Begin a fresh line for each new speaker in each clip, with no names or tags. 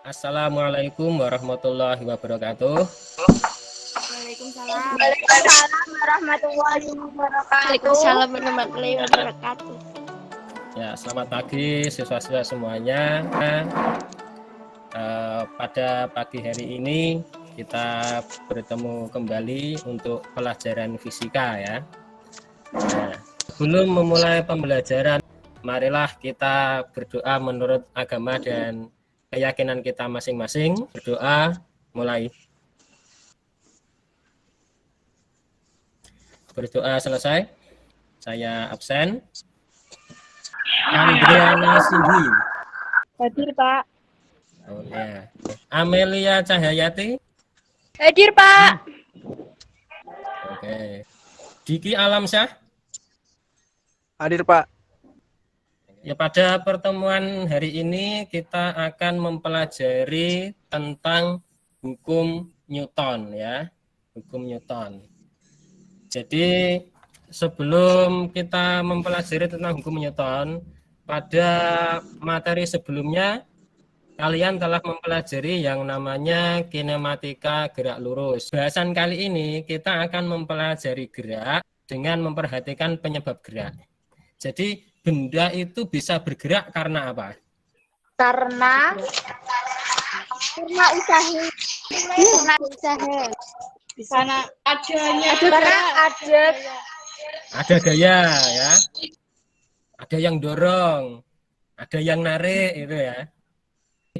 Assalamualaikum warahmatullahi wabarakatuh.
Waalaikumsalam.
Waalaikumsalam warahmatullahi wabarakatuh.
Waalaikumsalam warahmatullahi wabarakatuh.
Ya, selamat pagi siswa-siswa semuanya. Pada pagi hari ini kita bertemu kembali untuk pelajaran fisika ya. Nah, sebelum memulai pembelajaran, marilah kita berdoa menurut agama dan keyakinan kita masing-masing. Berdoa, mulai. Berdoa selesai, saya absen. Andriana Singgi.
Hadir, Pak.
Oh, ya. Amelia Cahyayati.
Hadir, Pak.
Oke. Diki Alamsyah.
Hadir, Pak.
Ya, pada pertemuan hari ini kita akan mempelajari tentang hukum Newton ya, hukum Newton. Jadi sebelum kita mempelajari tentang hukum Newton, pada materi sebelumnya kalian telah mempelajari yang namanya kinematika gerak lurus. Bahasan kali ini kita akan mempelajari gerak dengan memperhatikan penyebab gerak. Jadi benda itu bisa bergerak karena apa?
Karena usaha.
Di sana
Ada gaya ya. Ada yang dorong, ada yang narik itu ya.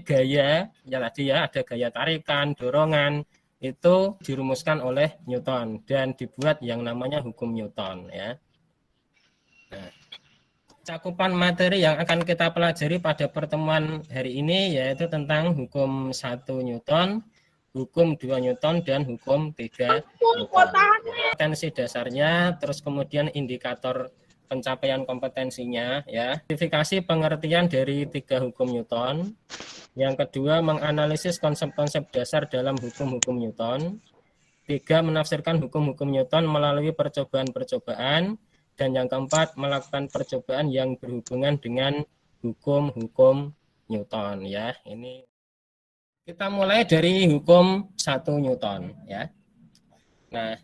Gaya ya tadi ya, ada gaya tarikan, dorongan, itu dirumuskan oleh Newton dan dibuat yang namanya hukum Newton ya. Nah, cakupan materi yang akan kita pelajari pada pertemuan hari ini yaitu tentang hukum 1 Newton, hukum 2 Newton, dan hukum 3 Newton. Potensi dasarnya, terus kemudian indikator pencapaian kompetensinya ya. Identifikasi pengertian dari 3 hukum Newton. Yang kedua, menganalisis konsep-konsep dasar dalam hukum-hukum Newton. 3, menafsirkan hukum-hukum Newton melalui percobaan-percobaan. Dan yang keempat, melakukan percobaan yang berhubungan dengan hukum-hukum Newton ya. Ini kita mulai dari hukum 1 Newton ya. Nah,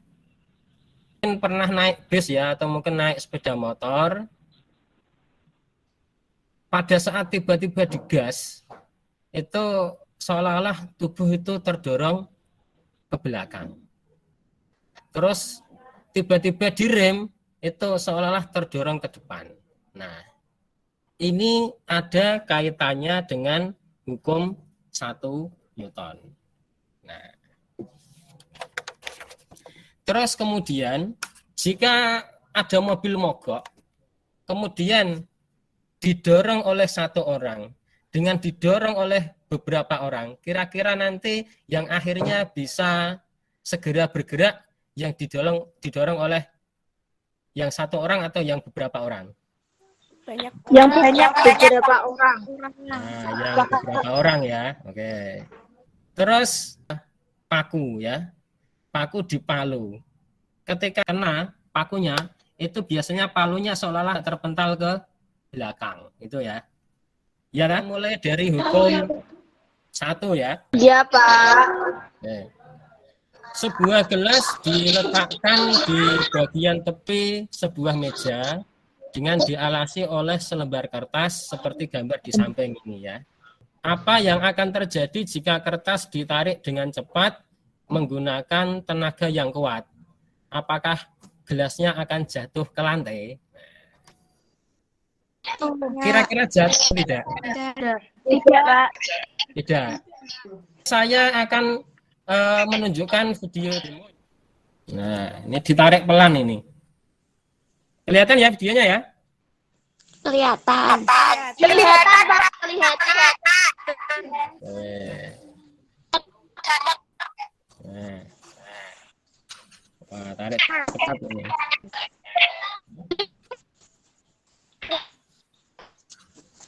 mungkin pernah naik bis ya atau mungkin naik sepeda motor. Pada saat tiba-tiba digas, itu seolah-olah tubuh itu terdorong ke belakang. Terus tiba-tiba direm, itu seolah-olah terdorong ke depan. Nah, ini ada kaitannya dengan hukum 1 Newton. Nah, terus kemudian jika ada mobil mogok, kemudian didorong oleh satu orang, dengan didorong oleh beberapa orang, kira-kira nanti yang akhirnya bisa segera bergerak yang didorong oleh yang satu orang atau yang beberapa orang?
Yang banyak beberapa orang.
Nah, yang beberapa orang ya. Oke. Terus paku ya. Paku dipalu. Ketika kena pakunya, itu biasanya palunya seolah-olah terpental ke belakang. Itu ya. Ya kan? Mulai dari hukum 1 ya.
Iya, Pak.
Oke. Sebuah gelas diletakkan di bagian tepi sebuah meja dengan dialasi oleh selembar kertas seperti gambar di samping ini ya. Apa yang akan terjadi jika kertas ditarik dengan cepat menggunakan tenaga yang kuat? Apakah gelasnya akan jatuh ke lantai? Kira-kira jatuh tidak?
Tidak, Pak.
Tidak. Saya akan menunjukkan video demo. Nah, ini ditarik pelan ini. Kelihatan ya videonya ya?
Kelihatan.
Kelihatan, Pak. Kelihatan.
Nah. Wah, tarik cepat ini.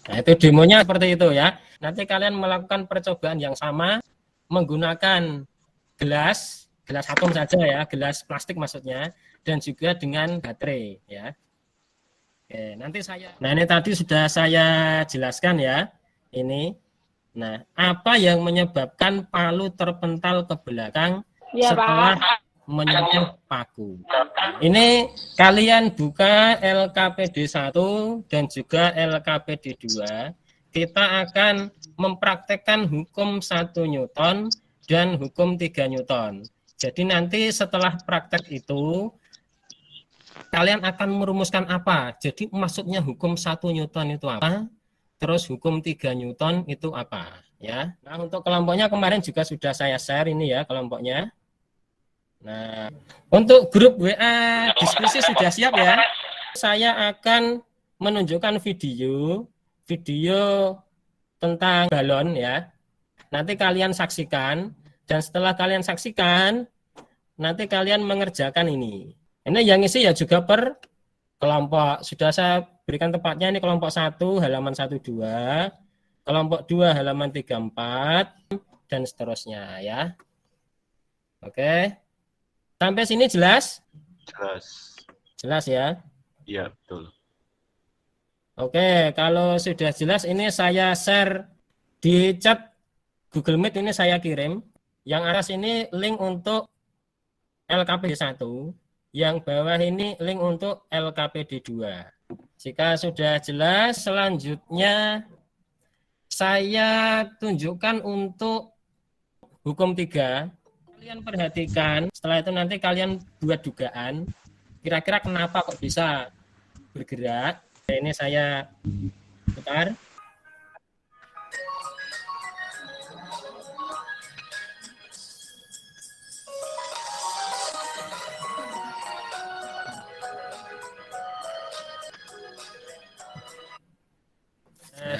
Nah, itu demonya seperti itu ya. Nanti kalian melakukan percobaan yang sama menggunakan gelas atom saja ya, gelas plastik maksudnya, dan juga dengan baterai ya. Oke, nanti ini tadi sudah saya jelaskan ya. Ini Nah, apa yang menyebabkan palu terpental ke belakang
Ya,
setelah menyentuh paku? Ini kalian buka LKPD 1 dan juga LKPD 2. Kita akan mempraktekkan hukum 1 Newton dan hukum 3 Newton. Jadi nanti setelah praktek itu kalian akan merumuskan apa? Jadi maksudnya hukum 1 Newton itu apa? Terus hukum 3 Newton itu apa? Ya. Nah, untuk kelompoknya kemarin juga sudah saya share ini ya kelompoknya. Nah, untuk grup WA diskusi sudah siap ya? Saya akan menunjukkan video tentang balon ya. Nanti kalian saksikan dan setelah kalian saksikan nanti kalian mengerjakan ini. Ini yang isi ya juga per kelompok. Sudah saya berikan tempatnya ini kelompok 1 halaman 12, kelompok 2 halaman 34 dan seterusnya ya. Oke. Sampai sini jelas?
Jelas.
Jelas ya?
Iya, betul.
Oke, kalau sudah jelas ini saya share di chat Google Meet, ini saya kirim. Yang atas ini link untuk LKPD 1, yang bawah ini link untuk LKPD 2. Jika sudah jelas, selanjutnya saya tunjukkan untuk hukum 3. Kalian perhatikan, setelah itu nanti kalian buat dugaan, kira-kira kenapa kok bisa bergerak. Ini saya putar.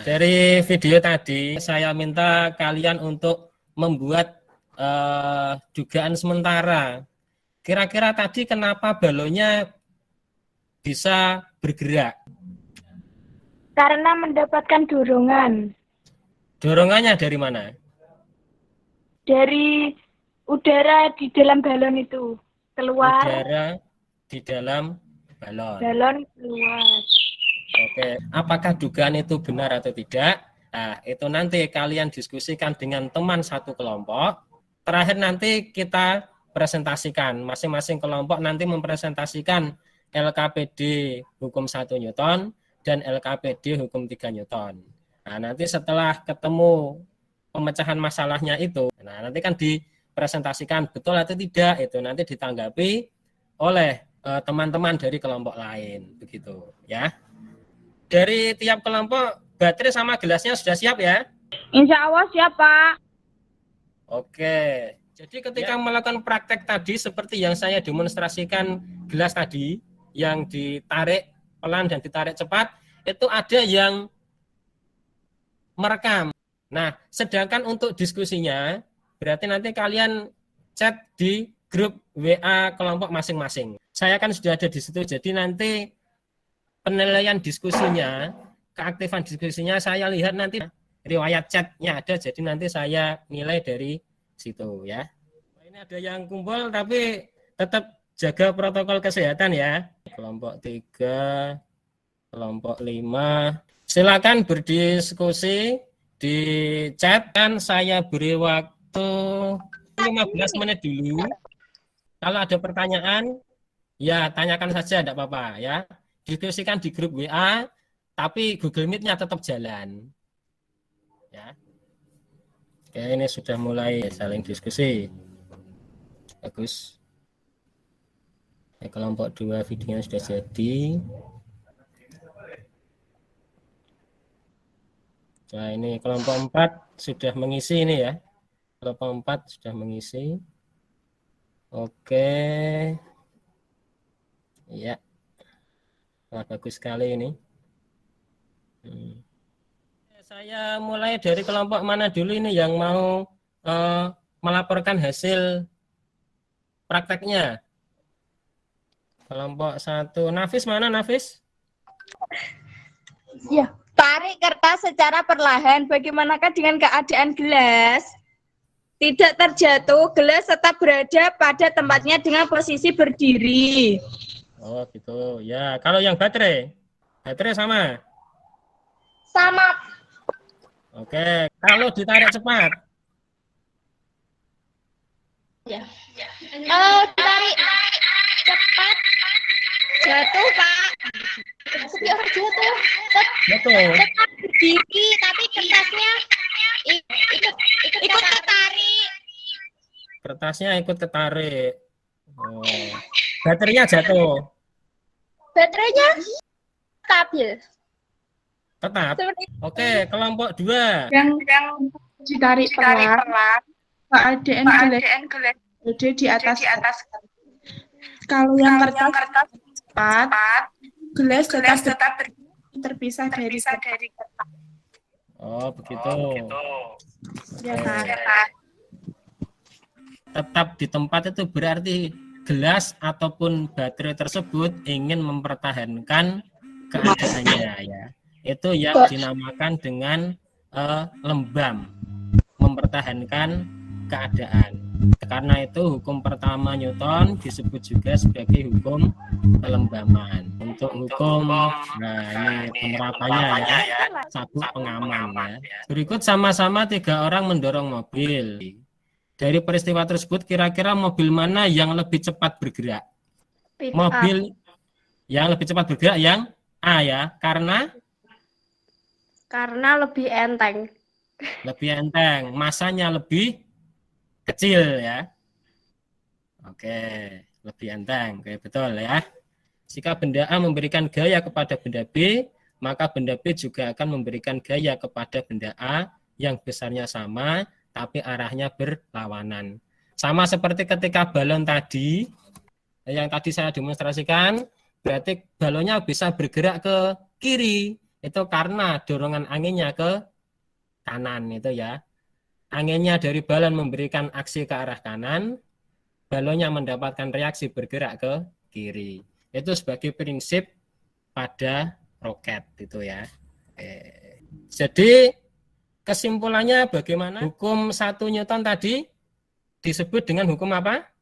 Dari video tadi saya minta kalian untuk membuat dugaan sementara. Kira-kira tadi kenapa balonnya bisa bergerak?
Karena mendapatkan dorongan
Dorongannya dari mana?
dari udara di dalam balon itu keluar.
Udara di dalam balon.
Balon keluar.
Oke, apakah dugaan itu benar atau tidak? Nah, itu nanti kalian diskusikan dengan teman satu kelompok. Terakhir nanti kita presentasikan. Masing-masing kelompok nanti mempresentasikan LKPD hukum 1 Newton dan LKPD hukum 3 Newton. Nah, nanti setelah ketemu pemecahan masalahnya itu, nah nanti kan dipresentasikan betul atau tidak, itu nanti ditanggapi oleh teman-teman dari kelompok lain, begitu ya. Dari tiap kelompok baterai sama gelasnya sudah siap ya?
Insya Allah siap, Pak.
Oke. Jadi ketika melakukan praktek tadi seperti yang saya demonstrasikan gelas tadi yang ditarik pelan dan ditarik cepat, itu ada yang merekam. Nah, sedangkan untuk diskusinya berarti nanti kalian chat di grup WA kelompok masing-masing. Saya kan sudah ada di situ, jadi nanti penilaian diskusinya, keaktifan diskusinya saya lihat nanti riwayat chatnya ada, jadi nanti saya nilai dari situ ya. Ini ada yang kumpul tapi tetap jaga protokol kesehatan ya. Kelompok 3, kelompok 5. Silakan berdiskusi di chat, kan saya beri waktu 15 menit dulu. Kalau ada pertanyaan, ya tanyakan saja, tidak apa-apa ya. Diskusikan di grup WA, tapi Google Meet-nya tetap jalan. Ya. Oke, ini sudah mulai saling diskusi. Bagus. Ya, kelompok 2 videonya sudah jadi. Nah, ini kelompok 4 sudah mengisi ini ya. Kelompok 4 sudah mengisi. Oke. Ya. Wah, bagus sekali ini. Saya mulai dari kelompok mana dulu ini yang mau melaporkan hasil prakteknya? Kelompok 1. Nafis mana, Nafis?
Ya. Tarik kertas secara perlahan. Bagaimanakah dengan keadaan gelas? Tidak terjatuh, gelas tetap berada pada tempatnya dengan posisi berdiri.
Oh gitu. Ya, kalau yang baterai? Baterai sama?
Sama.
Oke. Kalau ditarik cepat.
Tarik cepat jatuh, Pak. Seperti orang jatuh.
Betul.
Tetap berdiri, tapi kertasnya ikut ketarik.
Kertasnya ikut ketarik. Oh. Baterainya jatuh.
Baterainya stabil.
Tetap.
Seperti
Oke, kelompok 2.
yang ditarik pelan, keadaan gelas berada di atas. Kalau yang kertas cepat, gelas tetap terpisah dari kertas.
Oh, begitu.
Ya,
Oke.
Kak.
Tetap di tempat itu berarti gelas ataupun baterai tersebut ingin mempertahankan keadaannya ya. Itu yang dinamakan dengan lembam, mempertahankan keadaan. Karena itu hukum pertama Newton disebut juga sebagai hukum kelembaman. Untuk hukum, nah ini penerapannya ya, sabuk pengaman ya. Berikut sama-sama 3 orang mendorong mobil. Dari peristiwa tersebut kira-kira mobil mana yang lebih cepat bergerak? Mobil yang lebih cepat bergerak yang A ya, karena
lebih enteng.
lebih enteng, masanya lebih kecil ya. Oke, lebih enteng. Oke, betul ya. Jika benda A memberikan gaya kepada benda B, maka benda B juga akan memberikan gaya kepada benda A yang besarnya sama, tapi arahnya berlawanan. Sama seperti ketika balon tadi, yang tadi saya demonstrasikan, berarti balonnya bisa bergerak ke kiri. Itu karena dorongan anginnya ke kanan itu ya. Anginnya dari balon memberikan aksi ke arah kanan, balonnya mendapatkan reaksi bergerak ke kiri. Itu sebagai prinsip pada roket itu ya. Jadi kesimpulannya bagaimana? Hukum 1 Newton tadi disebut dengan hukum apa?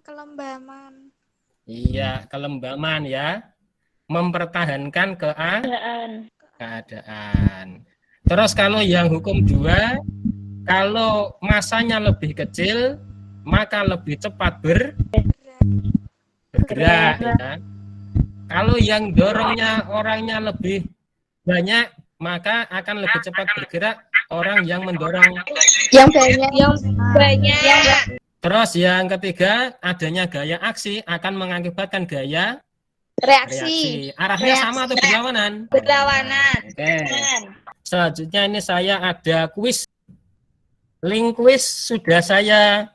Kelembaman.
Iya, kelembaman ya. Mempertahankan keadaan. Terus kalau yang hukum 2, kalau masanya lebih kecil, maka lebih cepat bergerak. Ya. Kalau yang dorongnya orangnya lebih banyak, maka akan lebih cepat bergerak orang yang mendorong.
yang banyak.
Terus yang ketiga, adanya gaya aksi akan mengakibatkan gaya
Reaksi.
Arahnya sama atau berlawanan?
Berlawanan.
Oke. Selanjutnya ini saya ada kuis. Link kuis sudah saya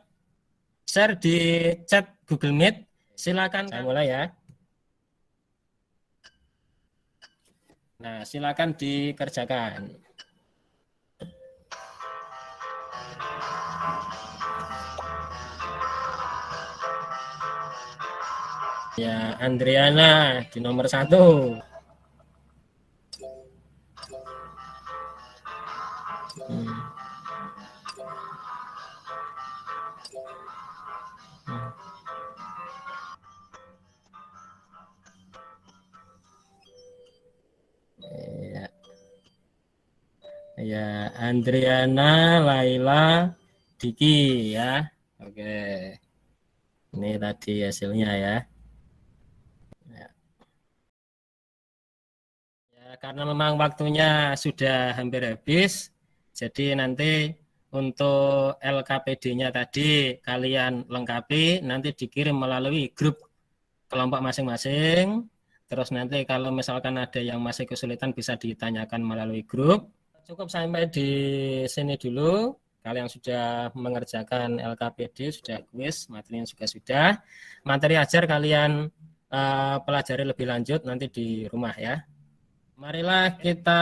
share di chat Google Meet. Silakan saya mulai ya. Nah, silakan dikerjakan. Ya, Andriana di nomor 1. Ya, Andriana, Laila, Diki ya. Oke. Ini tadi hasilnya ya. Karena memang waktunya sudah hampir habis, jadi nanti untuk LKPD-nya tadi kalian lengkapi, nanti dikirim melalui grup kelompok masing-masing. Terus nanti kalau misalkan ada yang masih kesulitan bisa ditanyakan melalui grup. Cukup sampai di sini dulu. Kalian sudah mengerjakan LKPD, sudah kuis, materinya juga sudah. Materi ajar kalian pelajari lebih lanjut nanti di rumah ya. Marilah kita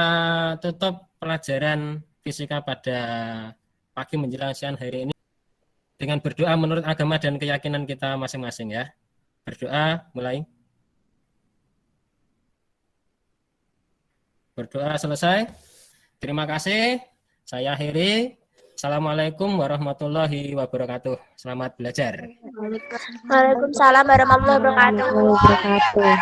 tutup pelajaran fisika pada pagi menjelang siang hari ini dengan berdoa menurut agama dan keyakinan kita masing-masing ya. Berdoa mulai. Berdoa selesai. Terima kasih. Saya akhiri. Assalamualaikum warahmatullahi wabarakatuh. Selamat belajar.
Waalaikumsalam warahmatullahi wabarakatuh.